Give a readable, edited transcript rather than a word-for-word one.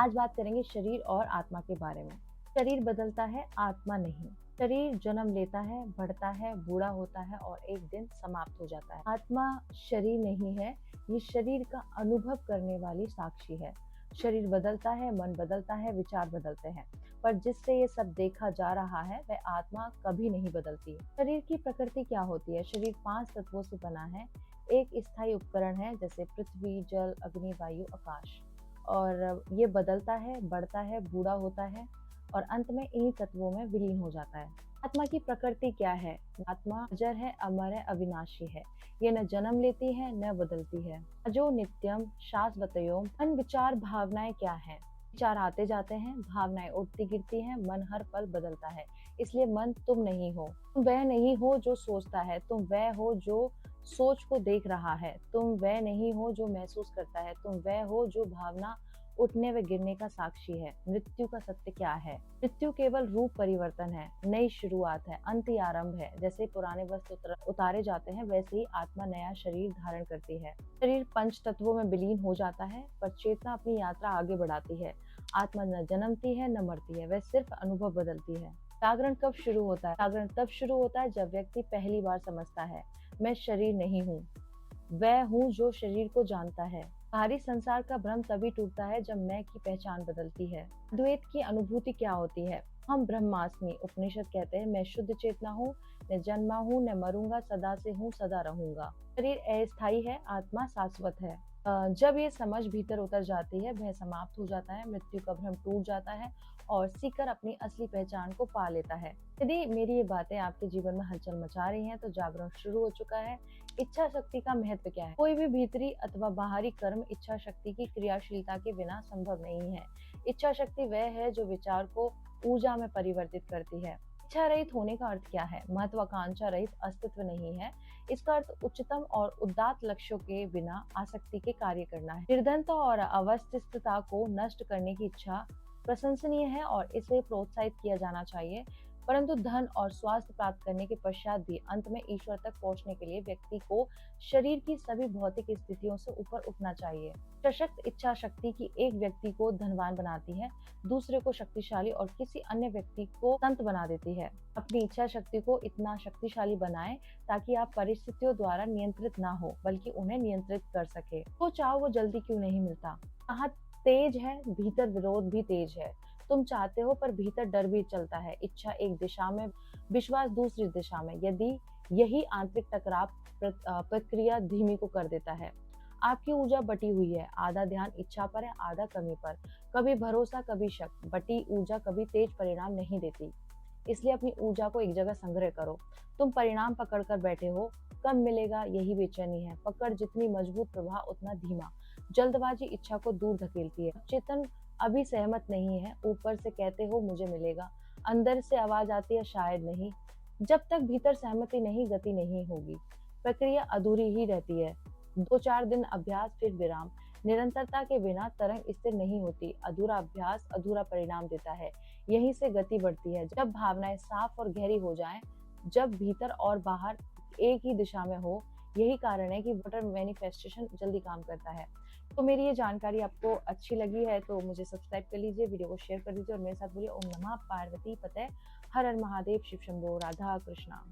आज बात करेंगे शरीर और आत्मा के बारे में। शरीर बदलता है, आत्मा नहीं। शरीर जन्म लेता है, बढ़ता है, बूढ़ा होता है और एक दिन समाप्त हो जाता है। आत्मा शरीर नहीं है, ये शरीर का अनुभव करने वाली साक्षी है। शरीर बदलता है, मन बदलता है, विचार बदलते हैं, पर जिससे ये सब देखा जा रहा है वह आत्मा कभी नहीं बदलती। शरीर की प्रकृति क्या होती है? शरीर 5 तत्वों से बना है। एक स्थायी उपकरण है, जैसे पृथ्वी, जल, अग्नि, वायु, आकाश। और ये बदलता है, बढ़ता है, बूढ़ा होता है और अंत में इन्हीं तत्वों में विलीन हो जाता है। आत्मा की प्रकृति क्या है? आत्मा अजर है, अमर है, अविनाशी है। ये न जन्म लेती है न बदलती है। अजो नित्यम शाश्वतयोम। मन, विचार, भावनाएं क्या है? विचार आते जाते हैं, भावनाएं उठती गिरती हैं, मन हर पल बदलता है। इसलिए मन तुम नहीं हो। तुम वह नहीं हो जो सोचता है, तुम वह हो जो सोच को देख रहा है। तुम वह नहीं हो जो महसूस करता है, तुम वह हो जो भावना उठने व गिरने का साक्षी है। मृत्यु का सत्य क्या है? मृत्यु केवल रूप परिवर्तन है, नई शुरुआत है, अंत ही आरंभ है। जैसे पुराने वस्त्र उतारे जाते हैं, वैसे ही आत्मा नया शरीर धारण करती है। शरीर पंच तत्वों में विलीन हो जाता है, पर चेतना अपनी यात्रा आगे बढ़ाती है। आत्मा न जन्मती है न मरती है, वह सिर्फ अनुभव बदलती है। जागरण कब शुरू होता है? जागरण तब शुरू होता है जब व्यक्ति पहली बार समझता है, मैं शरीर नहीं हूँ, वह हूँ जो शरीर को जानता है। बाहरी संसार का भ्रम तभी टूटता है जब मैं की पहचान बदलती है। द्वैत की अनुभूति क्या होती है? हम ब्रह्मास्मि। उपनिषद कहते हैं, मैं शुद्ध चेतना हूँ, न जन्मा हूँ, न मरूंगा, सदा से हूँ, सदा रहूंगा। शरीर अस्थायी है, आत्मा शाश्वत है। जब ये समझ भीतर उतर जाती है, वह समाप्त हो जाता है, मृत्यु का भ्रम टूट जाता है और सीकर अपनी असली पहचान को पा लेता है। यदि मेरी ये बातें आपके जीवन में हलचल मचा रही हैं, तो जागरण शुरू हो चुका है। इच्छा शक्ति का महत्व क्या है? कोई भी भीतरी अथवा बाहरी कर्म इच्छा शक्ति की क्रियाशीलता के बिना संभव नहीं है। इच्छा शक्ति वह है जो विचार को ऊर्जा में परिवर्तित करती है। इच्छा रहित होने का अर्थ क्या है? महत्वाकांक्षा रहित अस्तित्व नहीं है। इसका अर्थ उच्चतम और उदात्त लक्ष्यों के बिना आसक्ति के कार्य करना है। निर्धनता और अवस्थितता को नष्ट करने की इच्छा प्रशंसनीय है और इसे प्रोत्साहित किया जाना चाहिए, परंतु धन और स्वास्थ्य प्राप्त करने के पश्चात भी अंत में ईश्वर तक पहुंचने के लिए व्यक्ति को शरीर की सभी भौतिक स्थितियों से ऊपर उठना चाहिए। सशक्त इच्छा शक्ति की एक व्यक्ति को धनवान बनाती है, दूसरे को शक्तिशाली और किसी अन्य व्यक्ति को संत बना देती है। अपनी इच्छा शक्ति को इतना शक्तिशाली बनाएं ताकि आप परिस्थितियों द्वारा नियंत्रित ना हो, बल्कि उन्हें नियंत्रित कर सके। तो चाहो वो जल्दी क्यों नहीं मिलता? कहाँ तेज है, भीतर विरोध भी तेज है। तुम चाहते हो पर भीतर डर भी चलता है। इच्छा एक दिशा में, विश्वास दूसरी दिशा में। यदि यही आंतरिक टकराव प्रक्रिया धीमी को कर देता है। आपकी ऊर्जा बटी हुई है, आधा ध्यान इच्छा पर है, आधा कमी पर। कभी भरोसा, कभी शक। बटी ऊर्जा कभी तेज परिणाम नहीं देती, इसलिए अपनी ऊर्जा को एक जगह संग्रह करो। तुम परिणाम पकड़ कर बैठे हो, कब मिलेगा यही बेचैनी है। पकड़ जितनी मजबूत, प्रवाह उतना धीमा। जल्दबाजी इच्छा को दूर धकेलती है। चेतन अभी सहमत नहीं है, ऊपर से कहते हो मुझे मिलेगा, अंदर से आवाज आती है शायद नहीं। जब तक भीतर सहमति नहीं, गति नहीं होगी। प्रक्रिया अधूरी ही रहती है। 2-4 दिन अभ्यास, फिर विराम। निरंतरता के बिना तरंग स्थिर नहीं होती। अधूरा अभ्यास अधूरा परिणाम देता है। यहीं से गति बढ़ती है। जब भावनाएं साफ और गहरी हो जाएं, जब भीतर और बाहर एक ही दिशा में हो। यही कारण है कि वाटर मैनिफेस्टेशन जल्दी काम करता है। तो मेरी ये जानकारी आपको अच्छी लगी है तो मुझे सब्सक्राइब कर लीजिए, वीडियो को शेयर कर दीजिए और मेरे साथ बोलिए ओम नमः पार्वती पते, हर हर महादेव, शिव शंभो, राधा कृष्णा।